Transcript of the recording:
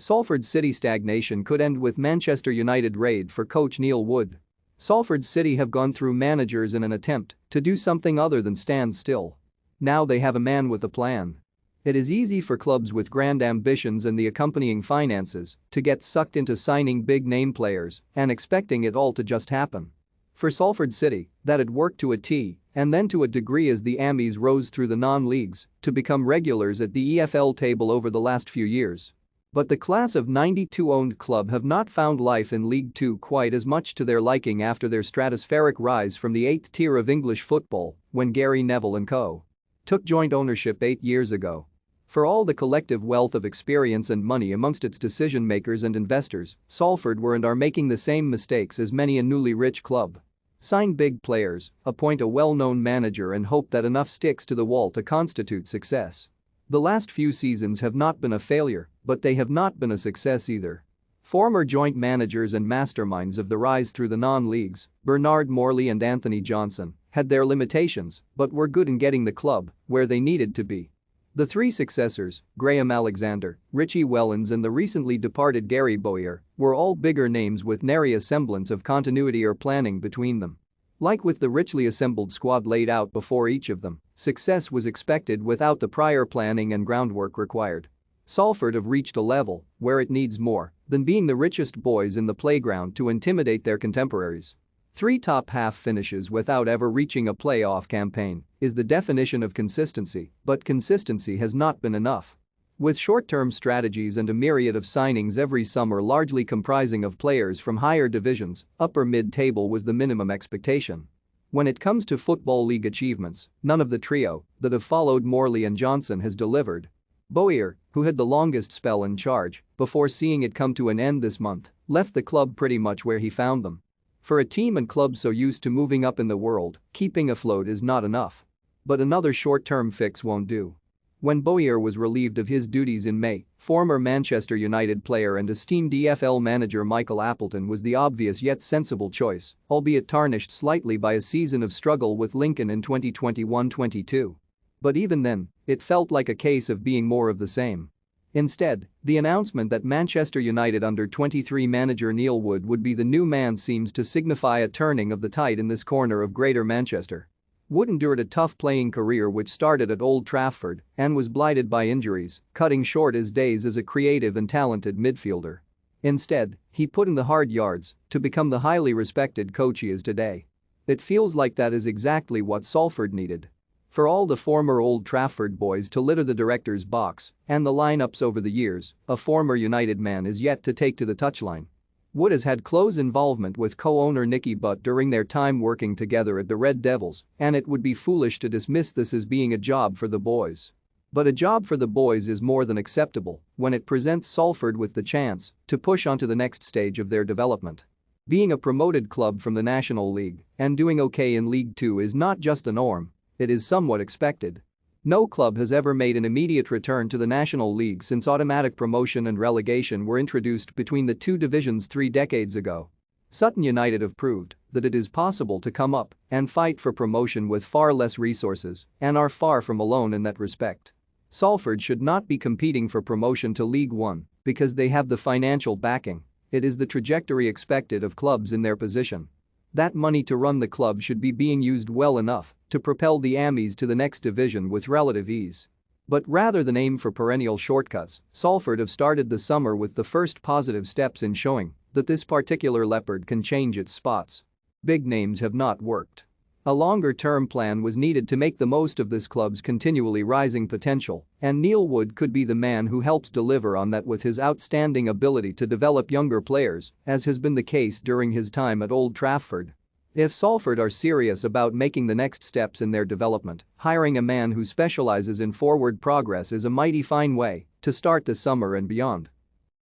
Salford City stagnation could end with Manchester United raid for coach Neil Wood. Salford City have gone through managers in an attempt to do something other than stand still. Now they have a man with a plan. It is easy for clubs with grand ambitions and the accompanying finances to get sucked into signing big-name players and expecting it all to just happen. For Salford City, that had worked to a T, and then to a degree as the Ammies rose through the non-leagues to become regulars at the EFL table over the last few years. But the class of '92 owned club have not found life in League Two quite as much to their liking after their stratospheric rise from the 8th tier of English football when Gary Neville and co. took joint ownership 8 years ago. For all the collective wealth of experience and money amongst its decision-makers and investors, Salford were and are making the same mistakes as many a newly rich club. Sign big players, appoint a well-known manager and hope that enough sticks to the wall to constitute success. The last few seasons have not been a failure, but they have not been a success either. Former joint managers and masterminds of the rise through the non-leagues, Bernard Morley and Anthony Johnson, had their limitations but were good in getting the club where they needed to be. The three successors, Graham Alexander, Richie Wellens and the recently departed Gary Bowyer, were all bigger names with nary a semblance of continuity or planning between them. Like with the richly assembled squad laid out before each of them, success was expected without the prior planning and groundwork required. Salford have reached a level where it needs more than being the richest boys in the playground to intimidate their contemporaries. 3 top-half finishes without ever reaching a playoff campaign is the definition of consistency, but consistency has not been enough. With short-term strategies and a myriad of signings every summer largely comprising of players from higher divisions, upper mid-table was the minimum expectation. When it comes to Football League achievements, none of the trio that have followed Morley and Johnson has delivered. Bowyer, who had the longest spell in charge before seeing it come to an end this month, left the club pretty much where he found them. For a team and club so used to moving up in the world, keeping afloat is not enough. But another short-term fix won't do. When Bowyer was relieved of his duties in May, former Manchester United player and esteemed EFL manager Michael Appleton was the obvious yet sensible choice, albeit tarnished slightly by a season of struggle with Lincoln in 2021-22. But even then, it felt like a case of being more of the same. Instead, the announcement that Manchester United under-23 manager Neil Wood would be the new man seems to signify a turning of the tide in this corner of Greater Manchester. Wood endured a tough playing career which started at Old Trafford and was blighted by injuries, cutting short his days as a creative and talented midfielder. Instead, he put in the hard yards to become the highly respected coach he is today. It feels like that is exactly what Salford needed. For all the former Old Trafford boys to litter the director's box and the lineups over the years, a former United man is yet to take to the touchline. Wood has had close involvement with co-owner Nicky Butt during their time working together at the Red Devils, and it would be foolish to dismiss this as being a job for the boys. But a job for the boys is more than acceptable when it presents Salford with the chance to push onto the next stage of their development. Being a promoted club from the National League and doing okay in League Two is not just the norm. It is somewhat expected. No club has ever made an immediate return to the National League since automatic promotion and relegation were introduced between the two divisions 3 decades ago. Sutton United have proved that it is possible to come up and fight for promotion with far less resources and are far from alone in that respect. Salford should not be competing for promotion to League One because they have the financial backing. It is the trajectory expected of clubs in their position. That money to run the club should be being used well enough to propel the Ammies to the next division with relative ease. But rather than aim for perennial shortcuts, Salford have started the summer with the first positive steps in showing that this particular leopard can change its spots. Big names have not worked. A longer-term plan was needed to make the most of this club's continually rising potential, and Neil Wood could be the man who helps deliver on that with his outstanding ability to develop younger players, as has been the case during his time at Old Trafford. If Salford are serious about making the next steps in their development, hiring a man who specializes in forward progress is a mighty fine way to start the summer and beyond.